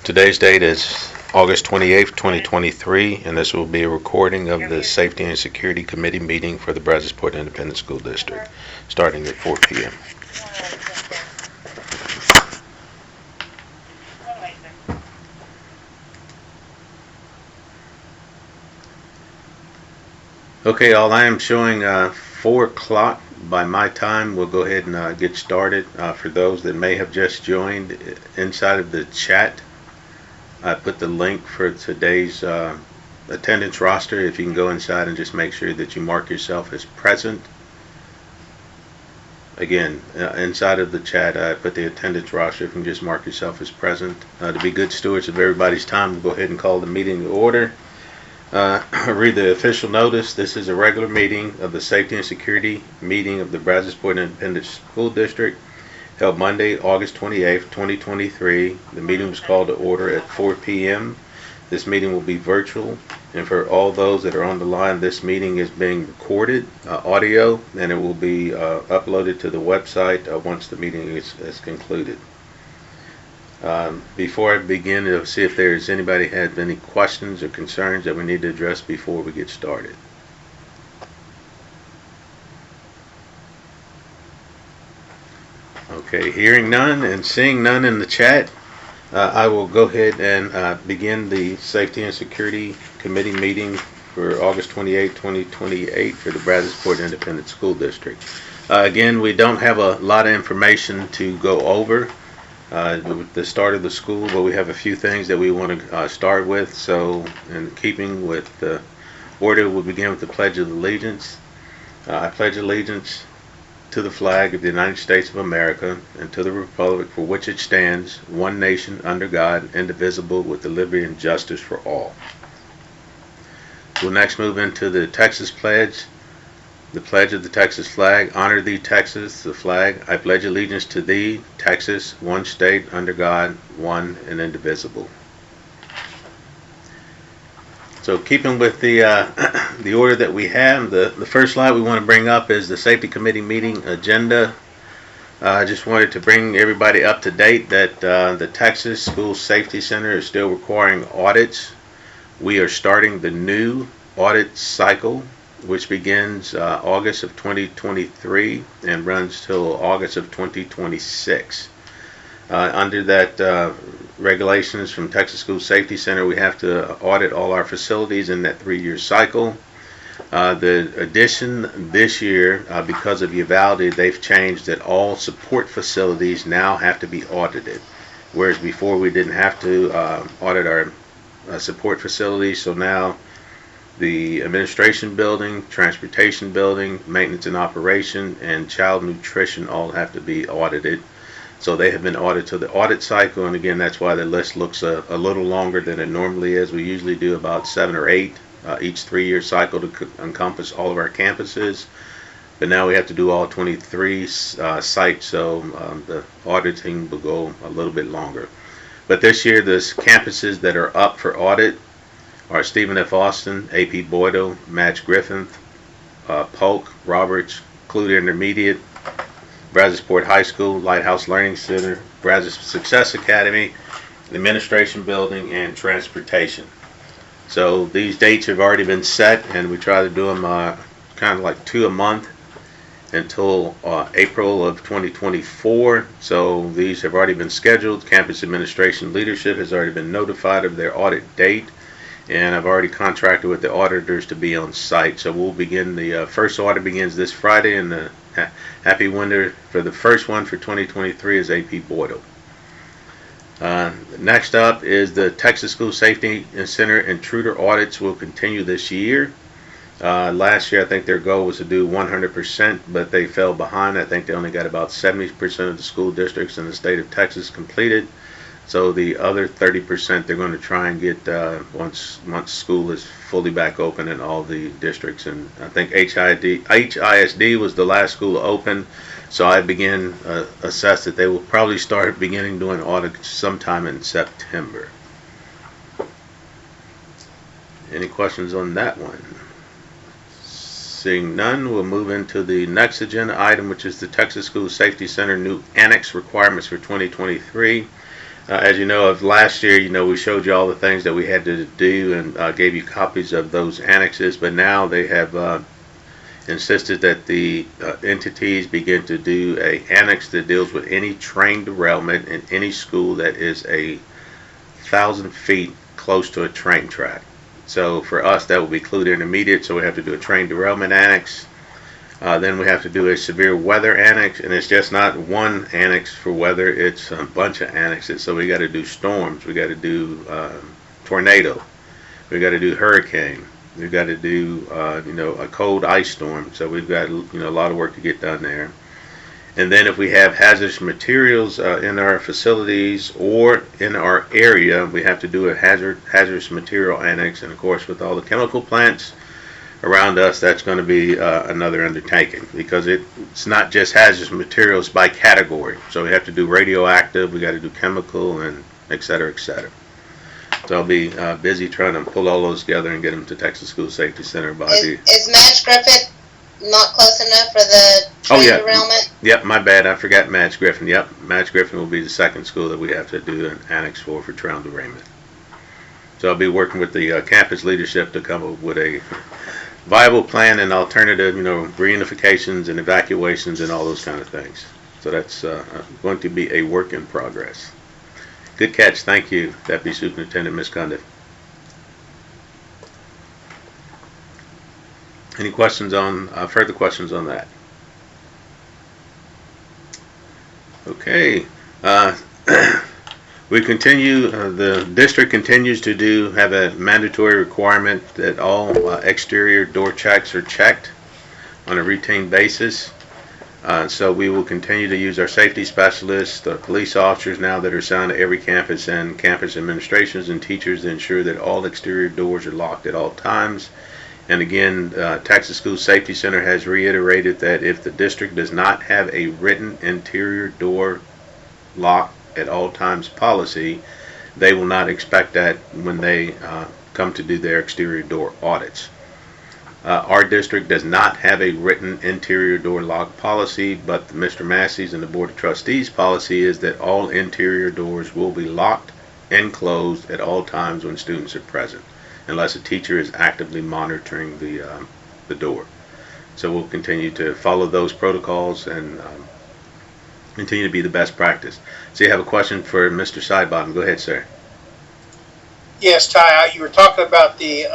Today's date is August 28th, 2023, and this will be a recording of the Safety and Security Committee meeting for the Brazosport Independent School District, starting at 4 p.m. Okay, all I am showing 4 o'clock by my time. We'll go ahead and get started. For those that may have just joined, inside of the chat, I put the link for today's attendance roster. If you can go inside and just make sure that you mark yourself as present. Again, inside of the chat, I put the attendance roster. If you can just mark yourself as present. To be good stewards of everybody's time, we'll go ahead and call the meeting to order. Read the official notice. This is a regular meeting of the Safety and Security meeting of the Brazosport Independent School District, held Monday, August 28th, 2023. The meeting was called to order at 4 p.m. This meeting will be virtual, and for all those that are on the line, this meeting is being recorded, audio, and it will be uploaded to the website once the meeting is concluded. Before I begin, to see if there's anybody has any questions or concerns that we need to address before we get started. Okay, hearing none and seeing none in the chat, I will go ahead and begin the Safety and Security Committee meeting for August 28, 2028 for the Brazosport Independent School District. Again, we don't have a lot of information to go over with the start of the school, but we have a few things that we want to start with. So in keeping with the order, we'll begin with the Pledge of Allegiance. I pledge allegiance to the flag of the United States of America and to the republic for which it stands, one nation under God, indivisible, with liberty and justice for all. We'll next move into the Texas Pledge. The pledge of the Texas flag. Honor thee, Texas, the flag. I pledge allegiance to thee, Texas, one state under God, one and indivisible. So keeping with the order that we have, the first slide we want to bring up is the Safety Committee meeting agenda. I just wanted to bring everybody up to date that the Texas School Safety Center is still requiring audits. We are starting the new audit cycle, which begins August of 2023 and runs till August of 2026. Under that regulations from Texas School Safety Center, we have to audit all our facilities in that 3-year cycle. The addition this year, because of Uvalde, they've changed that all support facilities now have to be audited, whereas before we didn't have to audit our support facilities. So now the administration building, transportation building, maintenance and operation, and child nutrition all have to be audited. So they have been audited to the audit cycle, and again, that's why the list looks a little longer than it normally is. We usually do about 7 or 8 each 3-year cycle to encompass all of our campuses, but now we have to do all 23 sites, so the auditing will go a little bit longer. But this year, the campuses that are up for audit are Stephen F. Austin, A.P. Boydell, Madge Griffin, Polk, Roberts, Clute Intermediate, Brazosport High School, Lighthouse Learning Center, Brazos Success Academy, Administration Building, and Transportation. So these dates have already been set, and we try to do them kind of like 2 a month until April of 2024. So these have already been scheduled. Campus administration leadership has already been notified of their audit date, and I've already contracted with the auditors to be on site. So we'll begin, the first audit begins this Friday, and the happy winner for the first one for 2023 is A.P. Boydell. Next up is the Texas School Safety Center intruder audits will continue this year. Last year, I think their goal was to do 100%, but they fell behind. I think they only got about 70% of the school districts in the state of Texas completed. So the other 30% they're going to try and get once school is fully back open in all the districts. And I think HISD was the last school to open. So I assess that they will probably start beginning doing audits sometime in September. Any questions on that one? Seeing none, we'll move into the next agenda item, which is the Texas School Safety Center new annex requirements for 2023. As you know, of last year, we showed you all the things that we had to do and gave you copies of those annexes, but now they have insisted that the entities begin to do a annex that deals with any train derailment in any school that is 1,000 feet close to a train track. So for us, that will be include intermediate, so we have to do a train derailment annex. Then we have to do a severe weather annex, and it's just not one annex for weather, it's a bunch of annexes. So we got to do storms, we got to do tornado, we got to do hurricane, we got to do a cold ice storm. So we've got a lot of work to get done there. And then if we have hazardous materials in our facilities or in our area, we have to do a hazardous material annex. And of course, with all the chemical plants around us, that's going to be another undertaking, because it's not just hazardous materials by category. So we have to do radioactive, we got to do chemical, and et cetera, et cetera. So I'll be busy trying to pull all those together and get them to Texas School Safety Center by Is Madge Griffith not close enough for the train derailment? Yep, my bad. I forgot Madge Griffin. Yep, Madge Griffin will be the second school that we have to do an annex for train derailment. So I'll be working with the campus leadership to come up with a viable plan and alternative, reunifications and evacuations and all those kind of things. So that's going to be a work in progress. Good catch. Thank you, Deputy Superintendent Ms. Cundiff. Any questions on further questions on that? Okay. We continue. The district continues to have a mandatory requirement that all exterior door checks are checked on a routine basis. So we will continue to use our safety specialists, the police officers now that are assigned to every campus, and campus administrations and teachers to ensure that all exterior doors are locked at all times. And again, Texas School Safety Center has reiterated that if the district does not have a written interior door lock at all times policy, they will not expect that when they come to do their exterior door audits. Our district does not have a written interior door lock policy, but Mr. Massey's and the Board of Trustees policy is that all interior doors will be locked and closed at all times when students are present, unless a teacher is actively monitoring the door. So we'll continue to follow those protocols and continue to be the best practice. So you have a question for Mr. Sidebottom. Go ahead, sir. Yes, Ty, you were talking about the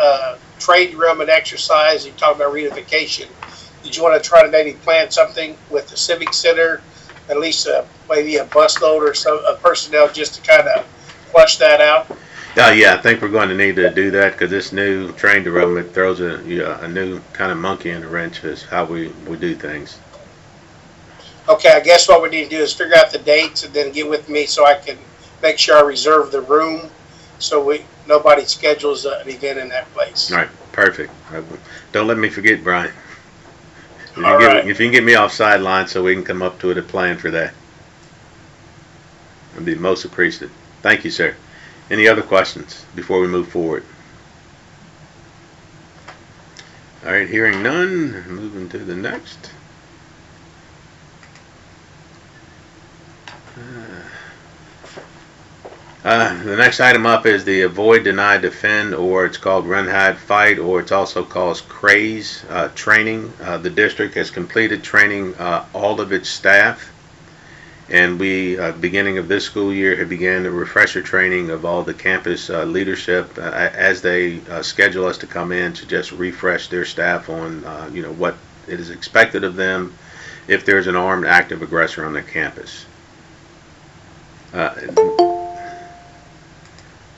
trade derailment exercise. You talked about reunification. Did you want to try to maybe plan something with the Civic Center, at least maybe a busload or some personnel, just to kind of flush that out? Yeah, I think we're going to need to do that, because this new train derailment throws a new kind of monkey in the wrench as how we do things. Okay, I guess what we need to do is figure out the dates and then get with me so I can make sure I reserve the room so nobody schedules an event in that place. All right, perfect. Don't let me forget, Brian. If you can get me off sideline so we can come up to it and plan for that, I'd be most appreciative. Thank you, sir. Any other questions before we move forward? All right, hearing none, moving to the next. The next item up is the Avoid, Deny, Defend, or it's called Run, Hide, Fight, or it's also called CRAZE training. The district has completed training all of its staff, and we, beginning of this school year, have began the refresher training of all the campus leadership as they schedule us to come in to just refresh their staff on what it is expected of them if there's an armed active aggressor on their campus.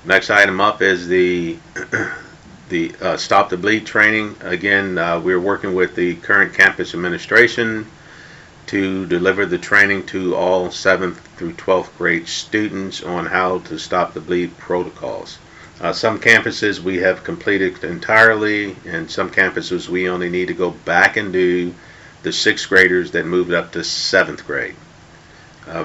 Next item up is the Stop the Bleed training. Again, we're working with the current campus administration to deliver the training to all 7th through 12th grade students on how to stop the bleed protocols. Some campuses we have completed entirely, and some campuses we only need to go back and do the 6th graders that moved up to 7th grade.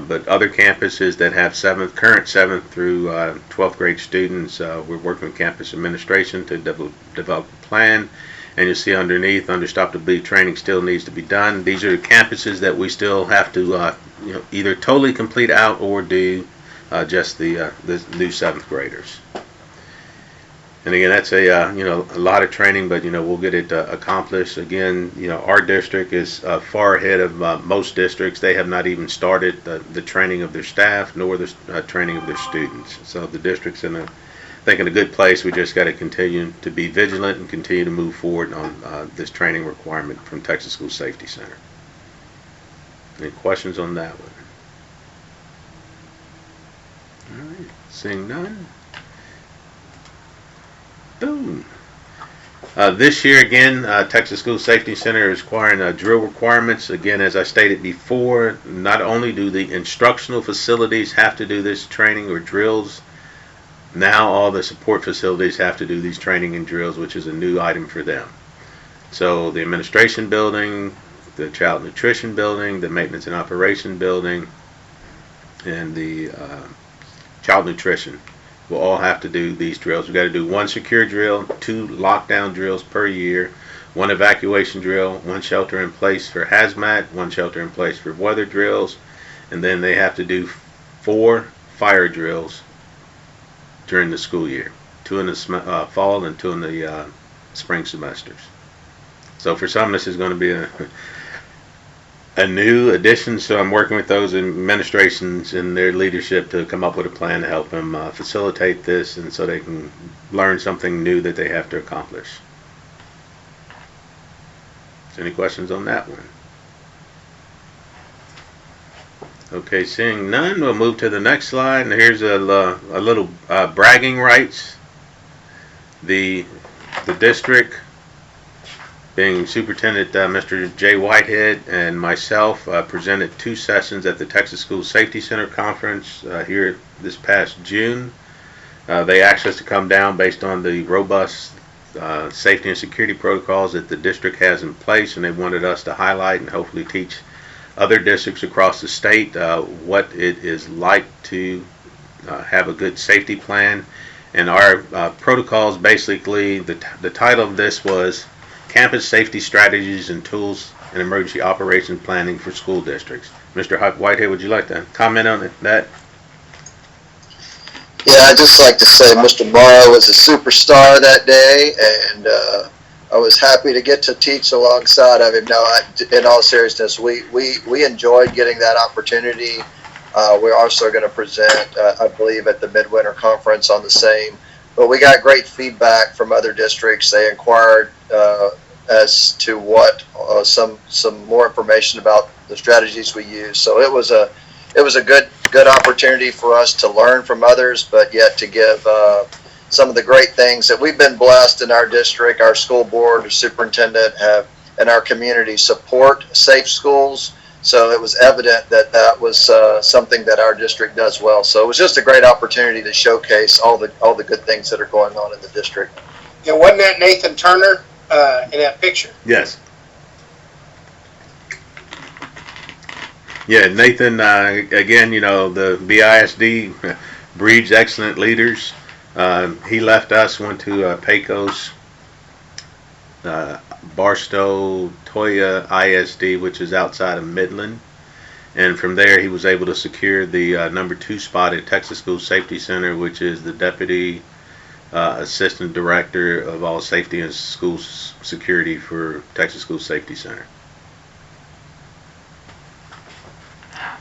But other campuses that have current 7th through 12th grade students, we're working with campus administration to develop a plan. And you see underneath, under Stop the Bleed training still needs to be done. These are the campuses that we still have to either totally complete out or do just the new 7th graders. And again, that's a lot of training, but we'll get it accomplished. Again, our district is far ahead of most districts. They have not even started the training of their staff nor the training of their students. So the district's in a good place. We just got to continue to be vigilant and continue to move forward on this training requirement from Texas School Safety Center. Any questions on that one? All right, seeing none. Boom. This year again, Texas School Safety Center is requiring drill requirements. Again, as I stated before, not only do the instructional facilities have to do this training or drills, now all the support facilities have to do these training and drills, which is a new item for them. So the administration building, the child nutrition building, the maintenance and operation building, and the child nutrition will all have to do these drills. We've got to do 1 secure drill, 2 lockdown drills per year, 1 evacuation drill, 1 shelter in place for hazmat, 1 shelter in place for weather drills, and then they have to do 4 fire drills during the school year, 2 in the fall and 2 in the spring semesters. So for some, this is going to be a new addition, so I'm working with those administrations and their leadership to come up with a plan to help them facilitate this, and so they can learn something new that they have to accomplish. So any questions on that one? Okay, seeing none, we'll move to the next slide, and here's a little bragging rights. The district, being Superintendent Mr. Jay Whitehead and myself, presented 2 sessions at the Texas School Safety Center Conference here this past June. They asked us to come down based on the robust safety and security protocols that the district has in place, and they wanted us to highlight and hopefully teach other districts across the state what it is like to have a good safety plan. And our protocols, basically, the title of this was Campus Safety Strategies and Tools and Emergency Operation Planning for School Districts. Mr. Whitehead, would you like to comment on that? Yeah, I'd just like to say Mr. Morrow was a superstar that day, and I was happy to get to teach alongside of him. No, in all seriousness, we enjoyed getting that opportunity. We're also going to present, I believe, at the Midwinter Conference on the same. But we got great feedback from other districts. They inquired as to what some more information about the strategies we use. So it was a good opportunity for us to learn from others, but yet to give some of the great things that we've been blessed in our district. Our school board, our superintendent, have, and our community support safe schools. So it was evident that was something that our district does well. So it was just a great opportunity to showcase all the good things that are going on in the district. Yeah, wasn't that Nathan Turner in that picture? Yes. Yeah, Nathan, again, the BISD breeds excellent leaders. He left us, went to Pecos, Barstow, Toya ISD, which is outside of Midland. And from there, he was able to secure the number 2 spot at Texas School Safety Center, which is the Deputy Assistant Director of all safety and school security for Texas School Safety Center.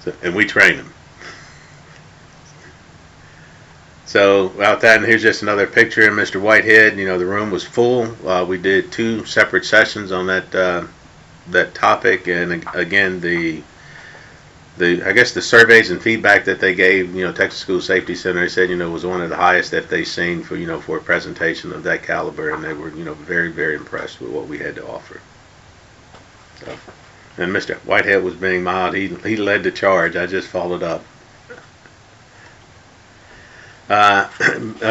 So, and we train them. So without that, and here's just another picture of Mr. Whitehead. The room was full. We did 2 separate sessions on that topic, and again, I guess the surveys and feedback that they gave, Texas School Safety Center, they said, was one of the highest that they've seen for, for a presentation of that caliber, and they were, very, very impressed with what we had to offer. So, and Mr. Whitehead was being mild. He led the charge. I just followed up.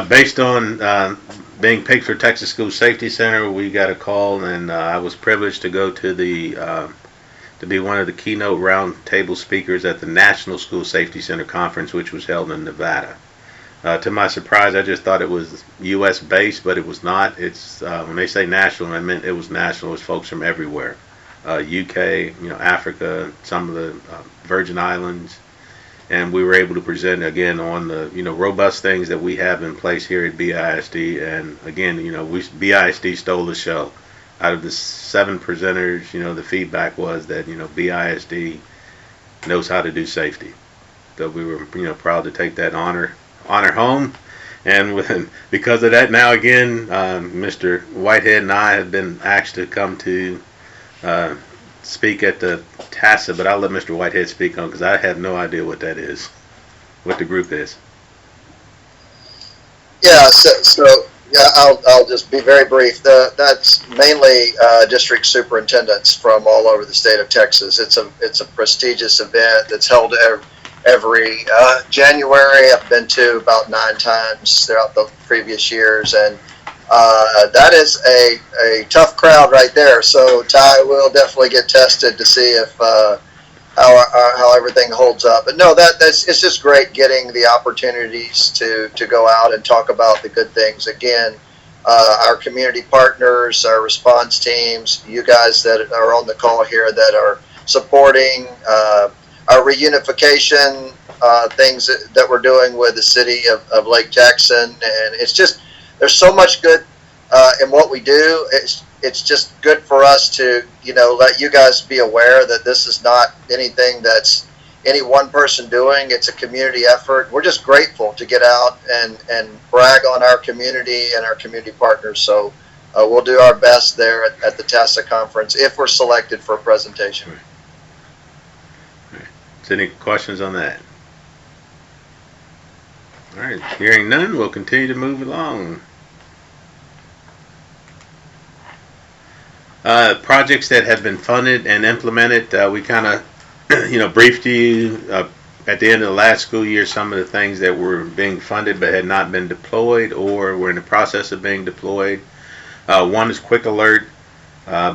Based on being picked for Texas School Safety Center, we got a call, and I was privileged to go to to be one of the keynote roundtable speakers at the National School Safety Center Conference, which was held in Nevada. To my surprise, I just thought it was U.S. based, but it was not. It's when they say national, I meant it was national. It was folks from everywhere, UK, Africa, some of the Virgin Islands. and we were able to present again on the robust things that we have in place here at BISD. And again, BISD stole the show. Out of the 7 presenters, the feedback was that BISD knows how to do safety. So we were proud to take that honor home. And because of that, now again, Mr. Whitehead and I have been asked to come to speak at the TASA, but I'll let Mr. Whitehead speak on because I have no idea what that is, what the group is. Yeah, so yeah, I'll just be very brief. That's mainly district superintendents from all over the state of Texas. It's a prestigious event that's held every January. I've been to about 9 times throughout the previous years, and that is a tough crowd right there. So Ty will definitely get tested to see if how everything holds up. But no, it's just great getting the opportunities to go out and talk about the good things. Again, our community partners, our response teams, you guys that are on the call here that are supporting our reunification things that we're doing with the city of Lake Jackson. And it's just, there's so much good in what we do. It's just good for us to, let you guys be aware that this is not anything that's any one person doing. It's a community effort. We're just grateful to get out and brag on our community and our community partners. So we'll do our best there at the TASA conference if we're selected for a presentation. Right. So any questions on that? All right, hearing none, we'll continue to move along. Projects that have been funded and implemented, we kind of briefed you at the end of the last school year some of the things that were being funded but had not been deployed or were in the process of being deployed. One is Quick Alert.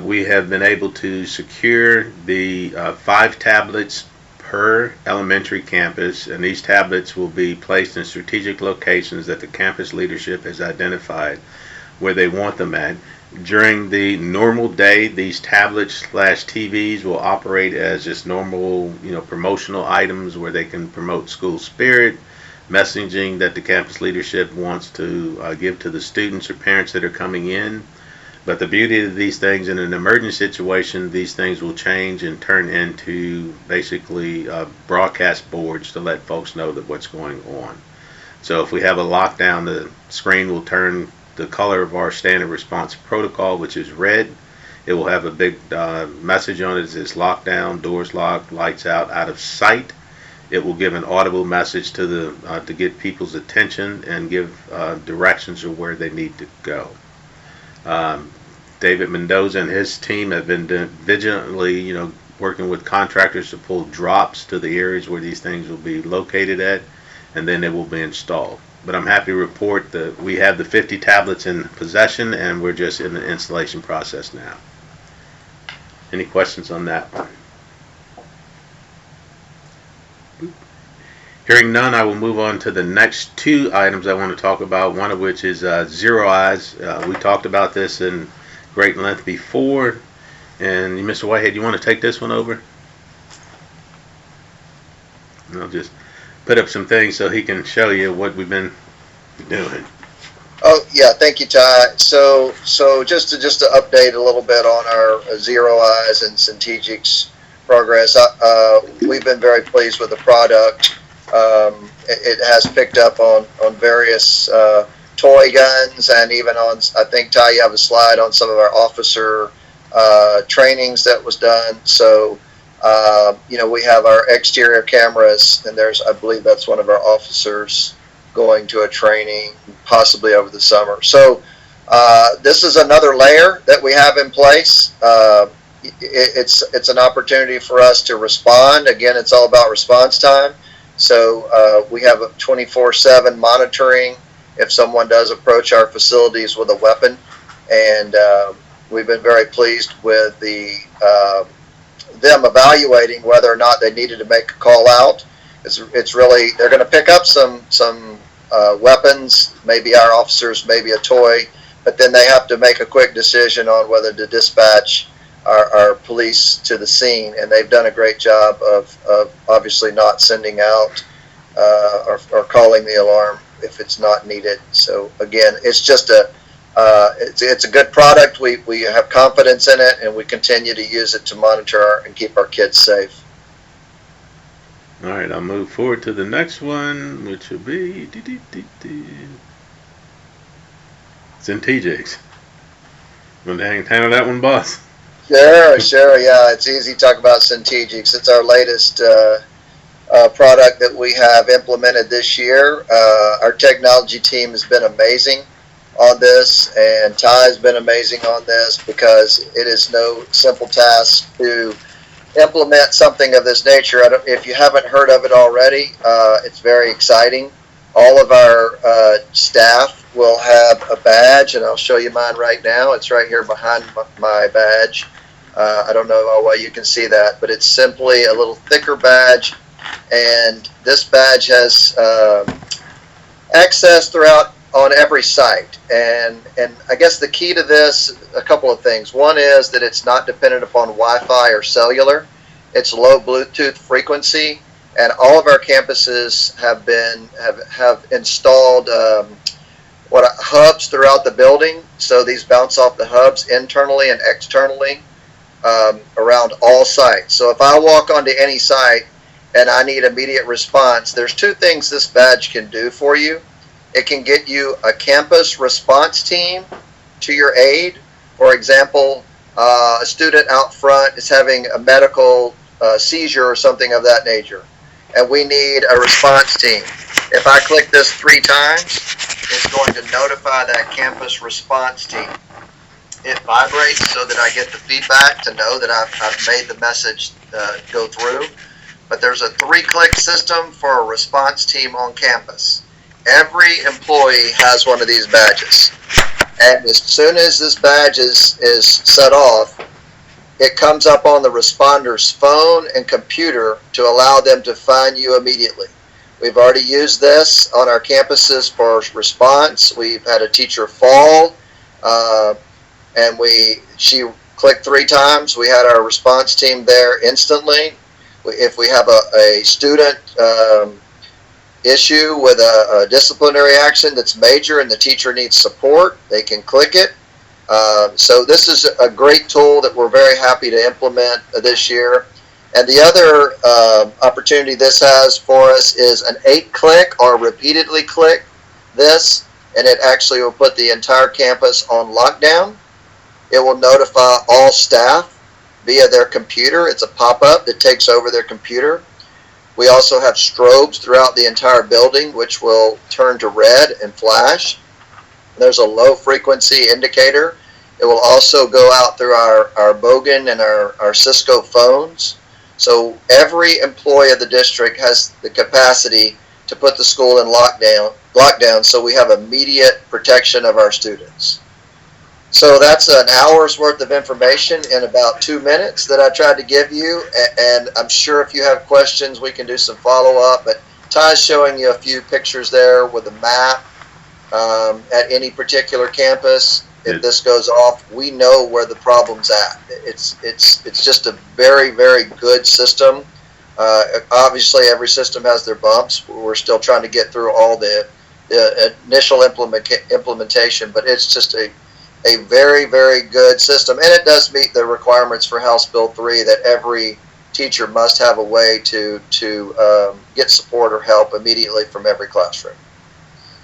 We have been able to secure the 5 tablets per elementary campus, and these tablets will be placed in strategic locations that the campus leadership has identified where they want them at. During the normal day, these tablets/TVs will operate as just normal, promotional items where they can promote school spirit, messaging that the campus leadership wants to give to the students or parents that are coming in. But the beauty of these things, in an emergency situation, these things will change and turn into basically broadcast boards to let folks know that what's going on. So if we have a lockdown, the screen will turn the color of our standard response protocol, which is red. It will have a big message on it that says lockdown, doors locked, lights out of sight. It will give an audible message to get people's attention and give directions of where they need to go. David Mendoza and his team have been vigilantly, working with contractors to pull drops to the areas where these things will be located at, and then they will be installed. But I'm happy to report that we have the 50 tablets in possession, and we're just in the installation process now. Any questions on that one? Hearing none, I will move on to the next 2 items I want to talk about, one of which is Zero Eyes. We talked about this in great length before, and Mr. Whitehead, you want to take this one over? And I'll just put up some things so he can show you what we've been doing. Oh yeah, thank you, Ty. So just to update a little bit on our Zero Eyes and Centegic's progress. We've been very pleased with the product. It has picked up on various toy guns, and even on, I think, Ty, you have a slide on some of our officer trainings that was done. So we have our exterior cameras, and I believe that's one of our officers going to a training possibly over the summer. So this is another layer that we have in place. It's an opportunity for us to respond. Again, it's all about response time. So we have a 24/7 monitoring if someone does approach our facilities with a weapon, and we've been very pleased with them evaluating whether or not they needed to make a call out. It's really, they're going to pick up some weapons, maybe our officers, maybe a toy, but then they have to make a quick decision on whether to dispatch our police to the scene, and they've done a great job of obviously not sending out or calling the alarm if it's not needed. So again, it's just it's a good product. We have confidence in it, and we continue to use it to monitor and keep our kids safe. All right, I'll move forward to the next one, which will be Centegex. Want to handle that one, boss? Sure, yeah. It's easy to talk about Centegex. It's our latest product that we have implemented this year. Our technology team has been amazing on this, and Ty's been amazing on this, because it is no simple task to implement something of this nature. If you haven't heard of it already, it's very exciting. All of our staff will have a badge, and I'll show you mine right now. It's right here behind my badge. I don't know why you can see that, but it's simply a little thicker badge, and this badge has access throughout on every site. And I guess the key to this, a couple of things. One is that it's not dependent upon Wi-Fi or cellular. It's low Bluetooth frequency, and all of our campuses have installed hubs throughout the building. So these bounce off the hubs internally and externally around all sites. So if I walk onto any site and I need immediate response, there's two things this badge can do for you. It can get you a campus response team to your aid. For example, a student out front is having a medical seizure or something of that nature, and we need a response team. If I click this 3 times, it's going to notify that campus response team. It vibrates so that I get the feedback to know that I've made the message go through. But there's a 3-click system for a response team on campus. Every employee has one of these badges. And as soon as this badge is set off, it comes up on the responder's phone and computer to allow them to find you immediately. We've already used this on our campuses for response. We've had a teacher fall, and she clicked 3 times. We had our response team there instantly. If we have a student issue with a disciplinary action that's major and the teacher needs support, they can click it. So this is a great tool that we're very happy to implement this year. And the other opportunity this has for us is an 8-click or repeatedly click this, and it actually will put the entire campus on lockdown. It will notify all staff via their computer. It's a pop-up that takes over their computer. We also have strobes throughout the entire building, which will turn to red and flash. There's a low frequency indicator. It will also go out through our Bogan and our Cisco phones. So every employee of the district has the capacity to put the school in lockdown, so we have immediate protection of our students. So that's an hour's worth of information in about 2 minutes that I tried to give you, and I'm sure if you have questions we can do some follow-up, but Ty's showing you a few pictures there with a map at any particular campus. If this goes off, we know where the problem's at. It's just a very, very good system. Obviously every system has their bumps. We're still trying to get through all the initial implementation, but it's just a very, very good system, and it does meet the requirements for House Bill 3 that every teacher must have a way to get support or help immediately from every classroom.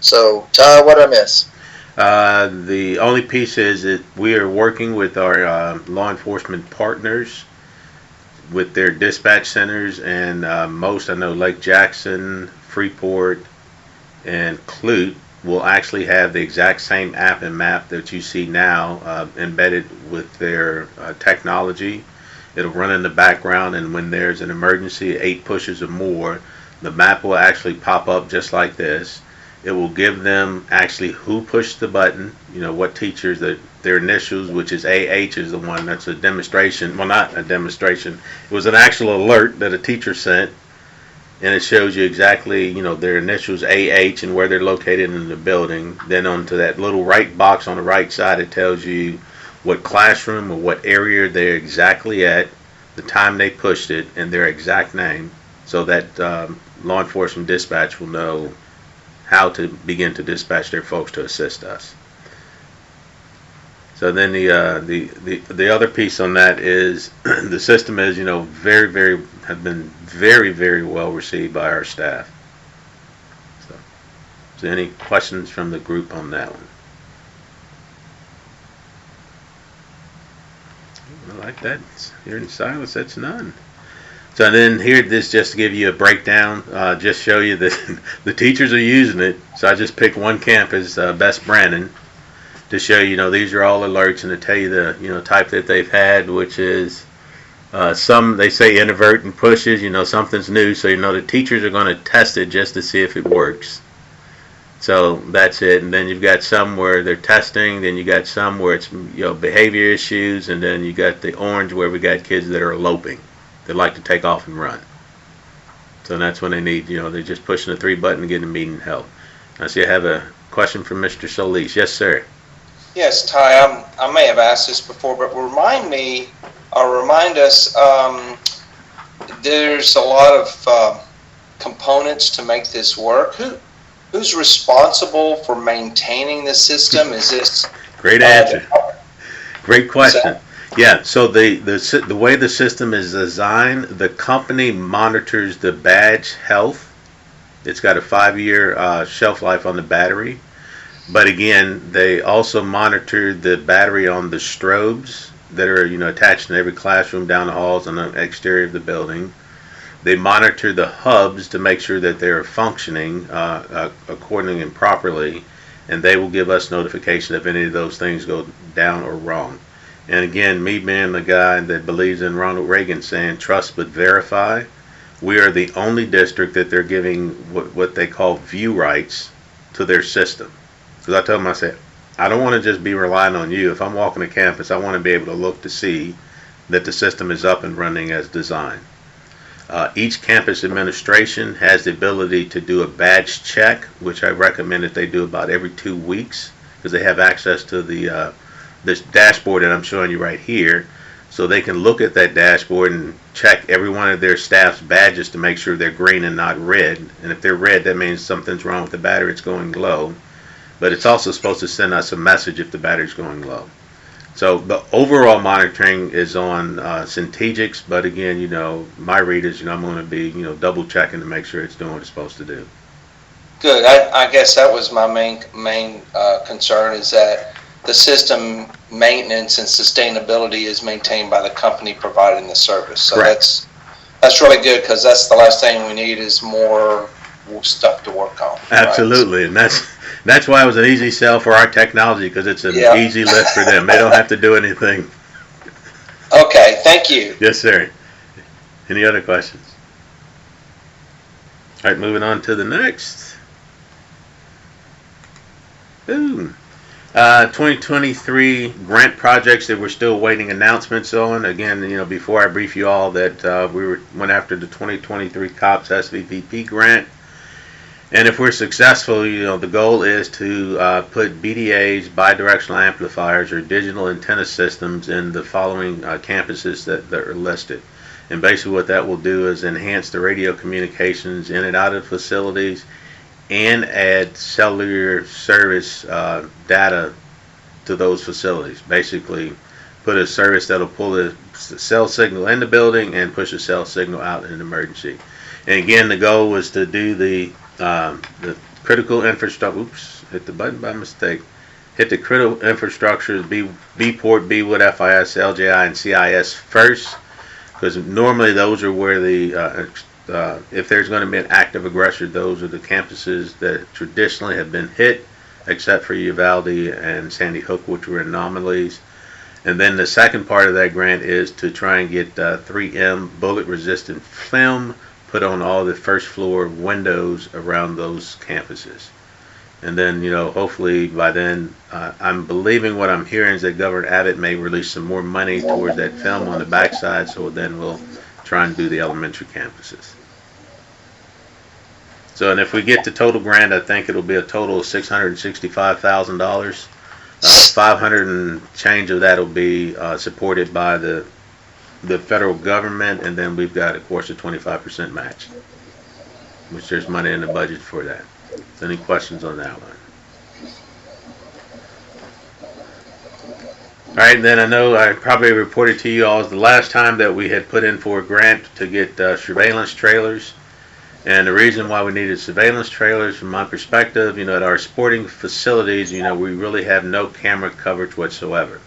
So, Ty, what did I miss? The only piece is that we are working with our law enforcement partners with their dispatch centers, and most, I know, Lake Jackson, Freeport, and Clute will actually have the exact same app and map that you see now embedded with their technology. It'll run in the background, and when there's an emergency, 8 pushes or more, the map will actually pop up just like this. It will give them actually who pushed the button, what teachers, their initials, which is AH is the one that's a demonstration. Well, not a demonstration. It was an actual alert that a teacher sent, and it shows you exactly, their initials AH and where they're located in the building. Then onto that little right box on the right side, it tells you what classroom or what area they're exactly at, the time they pushed it, and their exact name, so that law enforcement dispatch will know how to begin to dispatch their folks to assist us. So then the other piece on that is the system is, you know, have been very well received by our staff. So any questions from the group on that one? I like that. Here in silence, that's none. So then here, this just to give you a breakdown, just show you that the teachers are using it. So I just picked one campus, Best Brandon, to show you, you know, these are all alerts and to tell you the, you know, type that they've had, which is some, they say inadvertent pushes, you know, something's new. So, you know, the teachers are going to test it just to see if it works. So that's it. And then you've got some where they're testing, then you got some where it's, you know, behavior issues, and then you got the orange where we got kids that are eloping. They like to take off and run. So that's when they need, you know, they're just pushing the 3 button and getting a meeting held. I see I have a question from Mr. Solis. Yes, sir. Yes, Ty, I may have asked this before, but remind us, there's a lot of components to make this work. Who's responsible for maintaining the system? Is this... Great answer. Great question. Yeah, so the way the system is designed, the company monitors the badge health. It's got a 5-year shelf life on the battery. But again, they also monitor the battery on the strobes that are, you know, attached in every classroom, down the halls, on the exterior of the building. They monitor the hubs to make sure that they're functioning accordingly and properly, and they will give us notification if any of those things go down or wrong. And again, me being the guy that believes in Ronald Reagan saying trust but verify, we are the only district that they're giving what they call view rights to their system. Because I told them, I said, I don't want to just be relying on you. If I'm walking the campus, I want to be able to look to see that the system is up and running as designed. Each campus administration has the ability to do a badge check, which I recommend that they do about every 2 weeks, because they have access to the this dashboard that I'm showing you right here, so they can look at that dashboard and check every one of their staff's badges to make sure they're green and not red. And if they're red, that means something's wrong with the battery, it's going low. But it's also supposed to send us a message if the battery's going low. So the overall monitoring is on Centegix, but again, you know, my read is, you know, I'm going to be, you know, double checking to make sure it's doing what it's supposed to do. Good. I guess that was my main concern, is that the system maintenance and sustainability is maintained by the company providing the service. So correct. That's really good, because that's the last thing we need is more stuff to work on. Absolutely, right? And that's why it was an easy sell for our technology, because it's an easy lift for them. They don't have to do anything. Okay, thank you. Yes, sir. Any other questions? All right, moving on to the next. Boom. 2023 grant projects that we're still waiting announcements on. Again, you know, before I brief you all that we went after the 2023 COPS SVPP grant. And if we're successful, you know, the goal is to put BDAs, bidirectional amplifiers, or digital antenna systems in the following campuses that are listed. And basically what that will do is enhance the radio communications in and out of facilities, and add cellular service data to those facilities. Basically, put a service that'll pull the cell signal in the building and push the cell signal out in an emergency. And again, the goal was to do the critical infrastructure. Oops, hit the button by mistake. Hit the critical infrastructure, B-Port, B-Wood, FIS, LJI, and CIS first, because normally those are where the if there's going to be an active aggressor, those are the campuses that traditionally have been hit, except for Uvalde and Sandy Hook, which were anomalies. And then the second part of that grant is to try and get 3M bullet-resistant film put on all the first floor windows around those campuses. And then, you know, hopefully by then, I'm believing what I'm hearing is that Governor Abbott may release some more money towards that film on the backside, so then we'll try and do the elementary campuses. So, and if we get the total grant, I think it'll be a total of $665,000 500 and change of that will be supported by the federal government, and then we've got, of course, a 25% match, which there's money in the budget for that. So any questions on that one? All right, then I know I probably reported to you all the last time that we had put in for a grant to get surveillance trailers. And the reason why we needed surveillance trailers, from my perspective, at our sporting facilities, we really have no camera coverage whatsoever.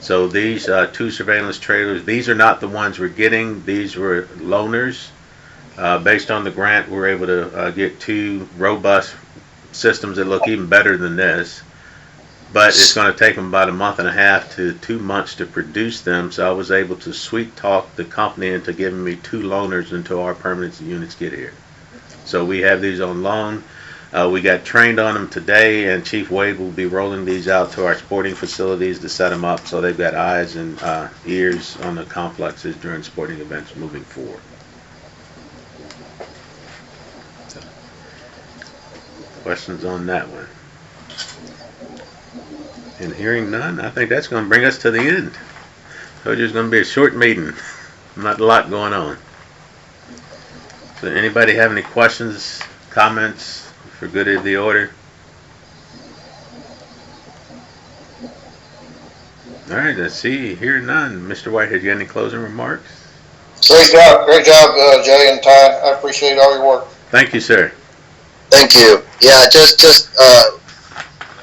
So these 2 surveillance trailers, these are not the ones we're getting. These were loaners. Based on the grant, we're able to get 2 robust systems that look even better than this. But it's going to take them about a month and a half to 2 months to produce them. So I was able to sweet talk the company into giving me 2 loaners until our permanent units get here. So we have these on loan. We got trained on them today, and Chief Wade will be rolling these out to our sporting facilities to set them up so they've got eyes and ears on the complexes during sporting events moving forward. So, questions on that one? And hearing none, I think that's going to bring us to the end. So it's just going to be a short meeting. Not a lot going on. So anybody have any questions, comments for good of the order? All right, let's see. Hear none. Mr. Whitehead, you got any closing remarks? Great job, Jay and Ty. I appreciate all your work. Thank you, sir. Thank you. Yeah, just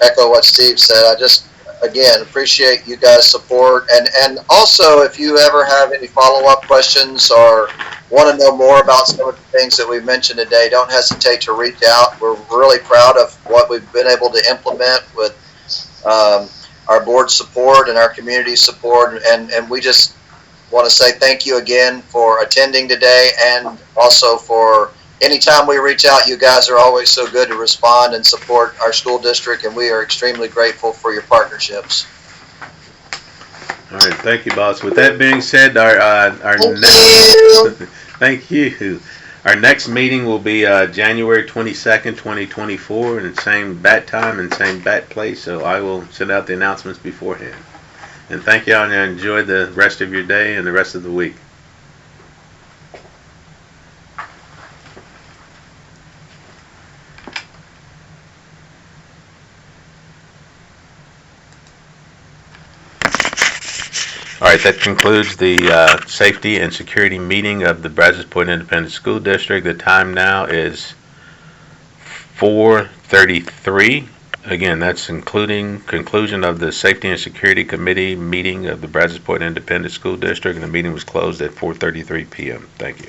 echo what Steve said. I just, again, appreciate you guys' support. And also, if you ever have any follow-up questions or want to know more about some of the things that we've mentioned today, don't hesitate to reach out. We're really proud of what we've been able to implement with our board support and our community support. And we just want to say thank you again for attending today, and also for anytime we reach out, you guys are always so good to respond and support our school district, and we are extremely grateful for your partnerships. All right, thank you, boss. With that being said, thank you. Our next meeting will be January 22nd, 2024, and same bat time and same bat place. So I will send out the announcements beforehand. And thank y'all, and enjoy the rest of your day and the rest of the week. All right, that concludes the safety and security meeting of the Brazosport Independent School District. The time now is 4:33. Again, that's including conclusion of the Safety and Security Committee meeting of the Brazosport Independent School District, and the meeting was closed at 4:33 p.m. Thank you.